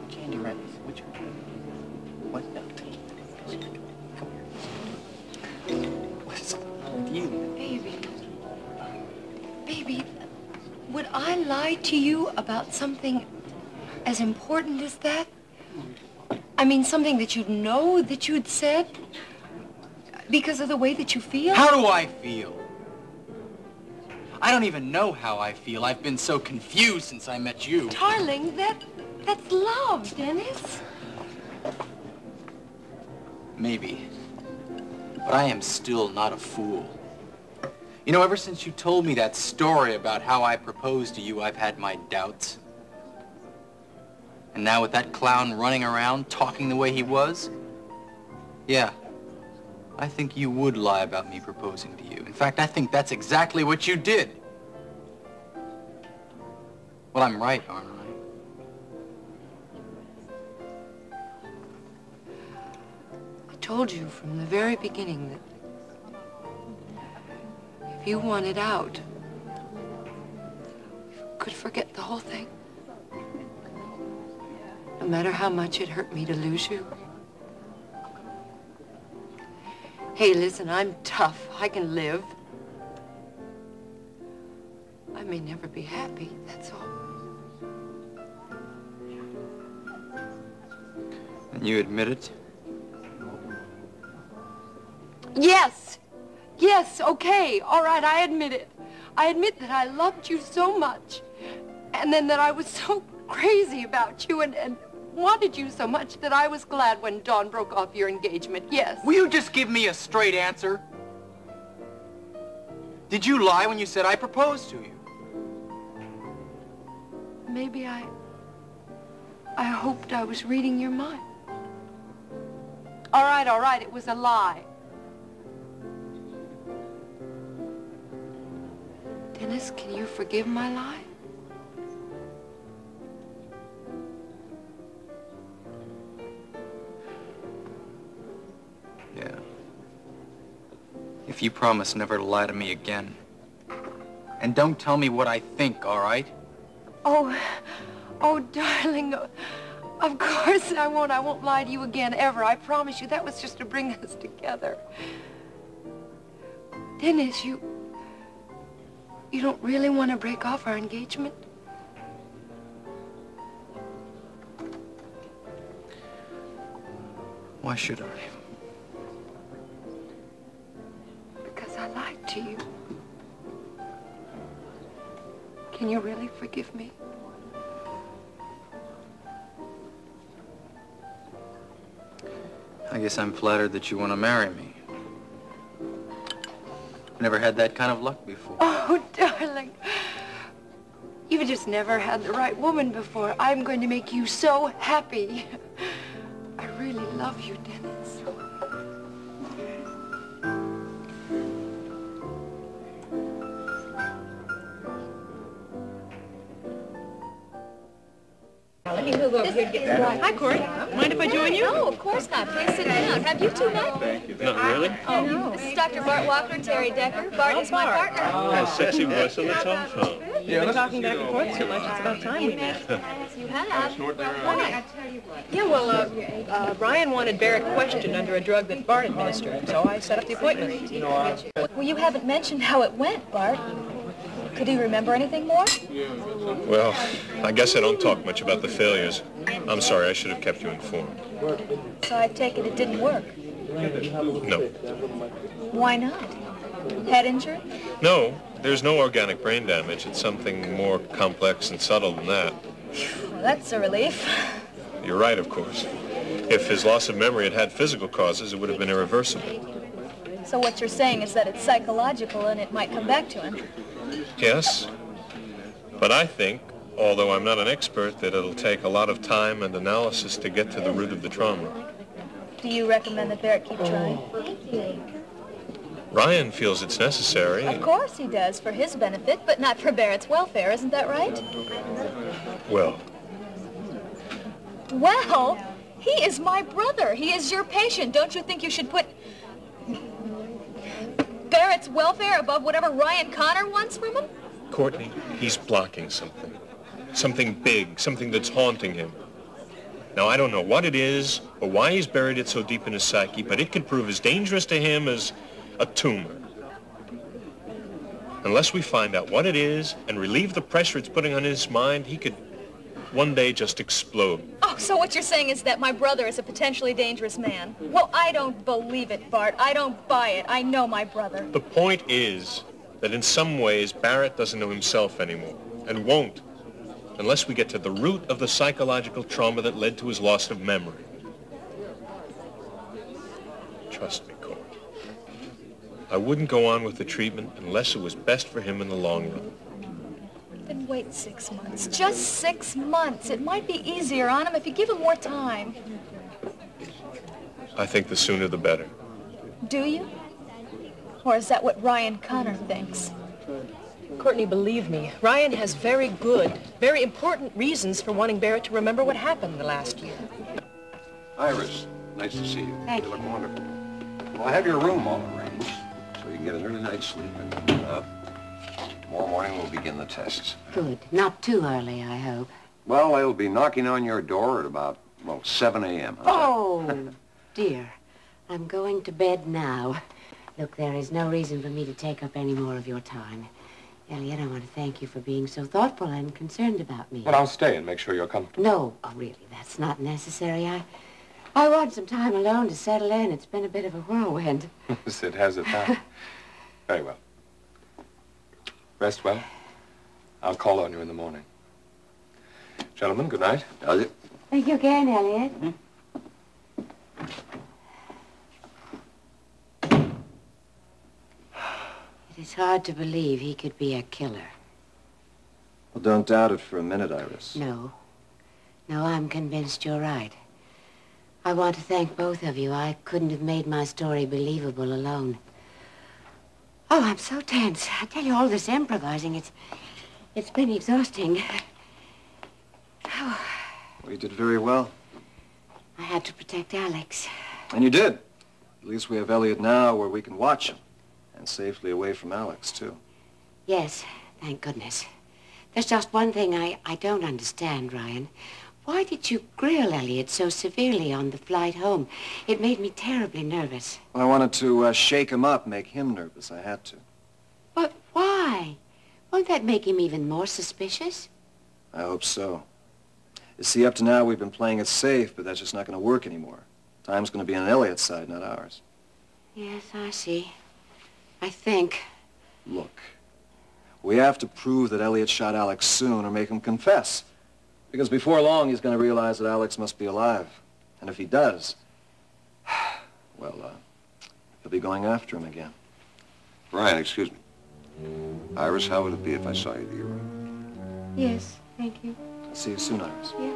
Candy rabbits. Which one? What? No. Come here. What's wrong with you? Baby. Baby, would I lie to you about something as important as that? I mean, something that you'd know that you'd said because of the way that you feel? How do I feel? I don't even know how I feel. I've been so confused since I met you. Darling, that's love, Dennis. Maybe. But I am still not a fool. You know, ever since you told me that story about how I proposed to you, I've had my doubts. And now with that clown running around, talking the way he was, yeah, I think you would lie about me proposing to you. In fact, I think that's exactly what you did. Well, I'm right, aren't I? I told you from the very beginning that if you wanted out, you could forget the whole thing. No matter how much it hurt me to lose you. Hey, listen, I'm tough. I can live. I may never be happy, that's all. And you admit it? Yes. Yes, okay. All right, I admit it. I admit that I loved you so much. And then that I was so crazy about you and wanted you so much that I was glad when Dawn broke off your engagement, yes. Will you just give me a straight answer? Did you lie when you said I proposed to you? Maybe I hoped I was reading your mind. All right, it was a lie. Dennis, can you forgive my lie? Yeah. If you promise never to lie to me again. And don't tell me what I think, all right? Oh, darling, of course I won't. I won't lie to you again, ever. I promise you. That was just to bring us together. Dennis, you don't really want to break off our engagement? Why should I? Because I lied to you. Can you really forgive me? I guess I'm flattered that you want to marry me. Never had that kind of luck before. Oh, darling. You've just never had the right woman before. I'm going to make you so happy. I really love you, Dennis. Let me move over here and get the right. Hi, Corey. Mind if I join you? No, of course not. Please sit down. Have you two met? Not really. Oh, no. This is Dr. Bart Walker, Terry Decker. Bart is my partner. That sexy voice on the telephone. You've been talking back and forth so much, it's about time we met. You have? Why? Yeah, well, Ryan wanted Barrett questioned under a drug that Bart administered, so I set up the appointment. Well, you haven't mentioned how it went, Bart. Could he remember anything more? Well, I guess I don't talk much about the failures. I'm sorry, I should have kept you informed. So I take it didn't work. No. Why not? Head injury? No, there's no organic brain damage. It's something more complex and subtle than that. Well, that's a relief. You're right, of course. If his loss of memory had had physical causes, it would have been irreversible. So what you're saying is that it's psychological and it might come back to him. Yes, but I think, although I'm not an expert, that it'll take a lot of time and analysis to get to the root of the trauma. Do you recommend that Barrett keep trying? Ryan feels it's necessary. Of course he does, for his benefit, but not for Barrett's welfare, isn't that right? Well, Well, he is my brother. He is your patient. Don't you think you should put Barrett's welfare above whatever Ryan Connor wants from him? Courtney, he's blocking something. Something big, something that's haunting him. Now, I don't know what it is or why he's buried it so deep in his psyche, but it could prove as dangerous to him as a tumor. Unless we find out what it is and relieve the pressure it's putting on his mind, he could one day just explode. Oh, so what you're saying is that my brother is a potentially dangerous man? Well, I don't believe it, Bart. I don't buy it. I know my brother. The point is that in some ways, Barrett doesn't know himself anymore, and won't, unless we get to the root of the psychological trauma that led to his loss of memory. Trust me, Court. I wouldn't go on with the treatment unless it was best for him in the long run. Then wait 6 months. Just 6 months. It might be easier on him if you give him more time. I think the sooner the better. Do you? Or is that what Ryan Connor thinks? Courtney, believe me, Ryan has very good, very important reasons for wanting Barrett to remember what happened the last year. Iris, nice to see you. Thank you. Look wonderful. Well, I have your room all arranged, so you can get an early night's sleep. And tomorrow morning we'll begin the tests. Good. Not too early, I hope. Well, I'll be knocking on your door at about, 7 a.m. Oh, dear. I'm going to bed now. Look, there is no reason for me to take up any more of your time. Elliot, I want to thank you for being so thoughtful and concerned about me. Well, I'll stay and make sure you're comfortable. No, oh, really, that's not necessary. I want some time alone to settle in. It's been a bit of a whirlwind. Yes, it has at times. Very well. Rest well. I'll call on you in the morning. Gentlemen, good night. Elliot. Thank you again, Elliot. It is hard to believe he could be a killer. Well, don't doubt it for a minute, Iris. No. No, I'm convinced you're right. I want to thank both of you. I couldn't have made my story believable alone. Oh, I'm so tense. I tell you, all this improvising, it's been exhausting. Oh. Well, you did very well. I had to protect Alex. And you did. At least we have Elliot now where we can watch him. And safely away from Alex, too. Yes, thank goodness. There's just one thing I don't understand, Ryan. Why did you grill Elliot so severely on the flight home? It made me terribly nervous. Well, I wanted to shake him up, make him nervous. I had to. But why? Won't that make him even more suspicious? I hope so. You see, up to now we've been playing it safe, but that's just not going to work anymore. Time's going to be on Elliot's side, not ours. Yes, I see. I think. Look, we have to prove that Elliot shot Alex soon or make him confess. Because before long, he's going to realize that Alex must be alive. And if he does, well, he'll be going after him again. Ryan, excuse me. Iris, how would it be if I saw you to your room? Yes, thank you. I'll see you soon, Iris. Yeah.